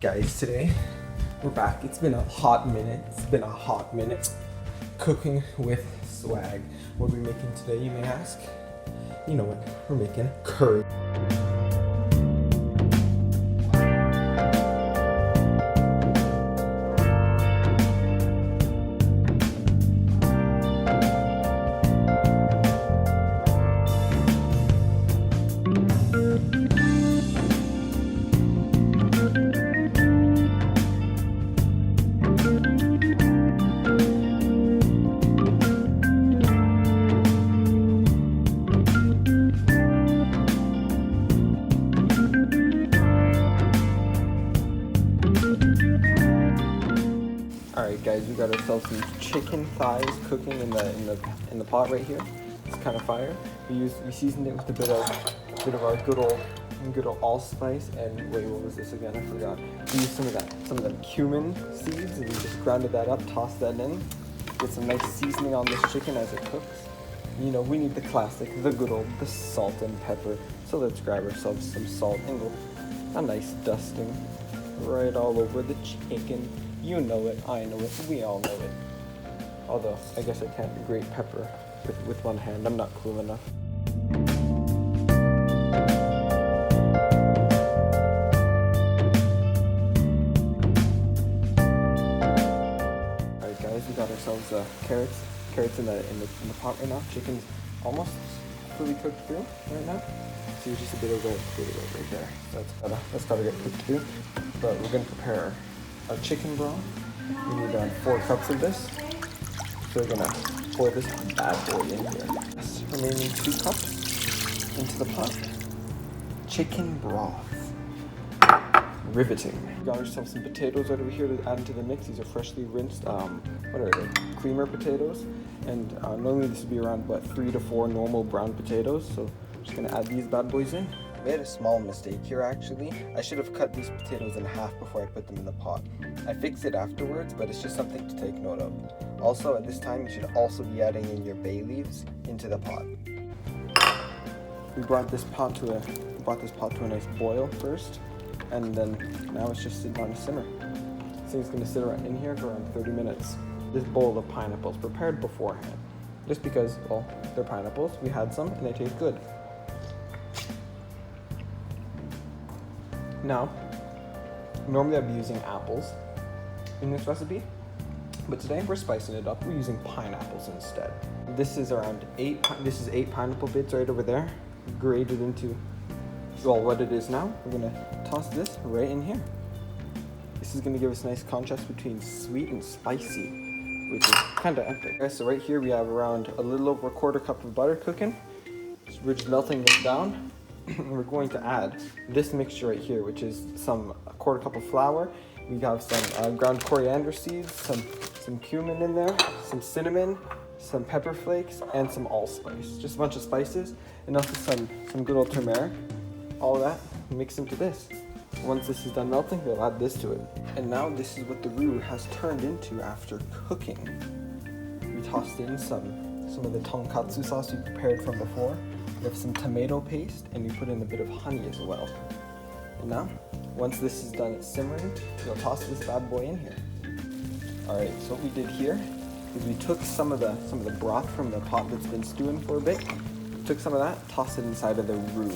Guys, today we're back. It's been a hot minute. Cooking with swag. What are we making today, you may ask? You know what? We're making curry. Alright guys, we got ourselves some chicken thighs cooking in the pot right here. It's kind of fire. We seasoned it with a bit of our good old allspice, and wait, what was this again? I forgot. We used some of the cumin seeds, and we just grounded that up, tossed that in. Get some nice seasoning on this chicken as it cooks. You know, we need the classic, the salt and pepper. So let's grab ourselves some salt and go a nice dusting right all over the chicken. You know it, I know it, we all know it. Although, I guess I can't grate pepper with one hand. I'm not cool enough. Alright guys, we got ourselves carrots in the pot right now. Chicken's almost fully cooked through right now. See, just a bit of red right there. That's gotta get cooked through. But we're gonna prepare our chicken broth. We need 4 cups of this. So we're gonna pour this bad boy in here. Remaining 2 cups into the pot. Chicken broth. Riveting. We got ourselves some potatoes right over here to add into the mix. These are freshly rinsed, what are they? Creamer potatoes. And normally this would be around, 3 to 4 normal brown potatoes. So I'm just gonna add these bad boys in. I made a small mistake here actually. I should have cut these potatoes in half before I put them in the pot. I fixed it afterwards, but it's just something to take note of. Also, at this time, you should also be adding in your bay leaves into the pot. We brought this pot to a nice boil first, and then now it's just sitting on a simmer. This thing's gonna sit right in here for around 30 minutes. This bowl of pineapples prepared beforehand, just because, well, they're pineapples. We had some and they taste good. Now, normally I'd be using apples in this recipe, but today we're spicing it up. We're using pineapples instead. This is around 8 pineapple bits right over there, grated into, well, what it is now. We're gonna toss this right in here. This is gonna give us a nice contrast between sweet and spicy, which is kinda epic. Okay, so right here we have around a little over a 1/4 cup of butter cooking. So we're just melting this down. We're going to add this mixture right here, which is a 1/4 cup of flour. We have some ground coriander seeds, some cumin in there, some cinnamon, some pepper flakes, and some allspice. Just a bunch of spices, and also some good old turmeric. All of that mix into this. Once this is done melting, we'll add this to it. And now this is what the roux has turned into after cooking. We tossed in some of the tonkatsu sauce we prepared from before. We have some tomato paste, and we put in a bit of honey as well. And now, once this is done simmering, we'll toss this bad boy in here. Alright, so what we did here is we took some of the broth from the pot that's been stewing for a bit, took some of that, tossed it inside of the roux.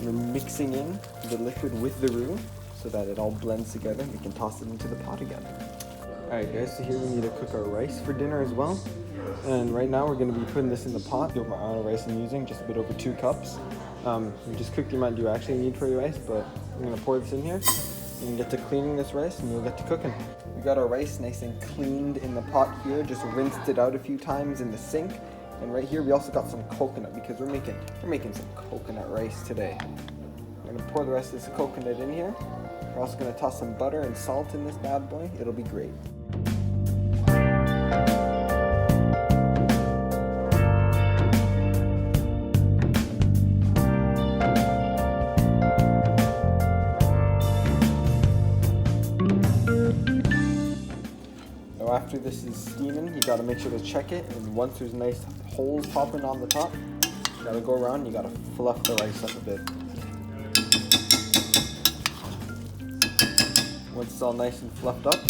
We're mixing in the liquid with the roux so that it all blends together, and we can toss it into the pot again. Alright guys, so here we need to cook our rice for dinner as well. And right now we're going to be putting this in the pot. The amount of rice I'm using, just a bit over 2 cups. You just cook the amount you actually need for your rice, but I'm going to pour this in here. You can get to cleaning this rice and you'll get to cooking. We got our rice nice and cleaned in the pot here, just rinsed it out a few times in the sink. And right here we also got some coconut, because we're making some coconut rice today. I'm going to pour the rest of this coconut in here. We're also going to toss some butter and salt in this bad boy. It'll be great. After this is steaming, you gotta make sure to check it, and once there's nice holes popping on the top, you gotta go around and you gotta fluff the rice up a bit. Once it's all nice and fluffed up,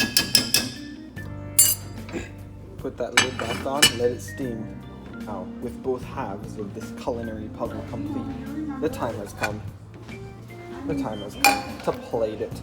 put that lid back on, let it steam. Now, with both halves of this culinary puzzle complete, the time has come. The time has come to plate it.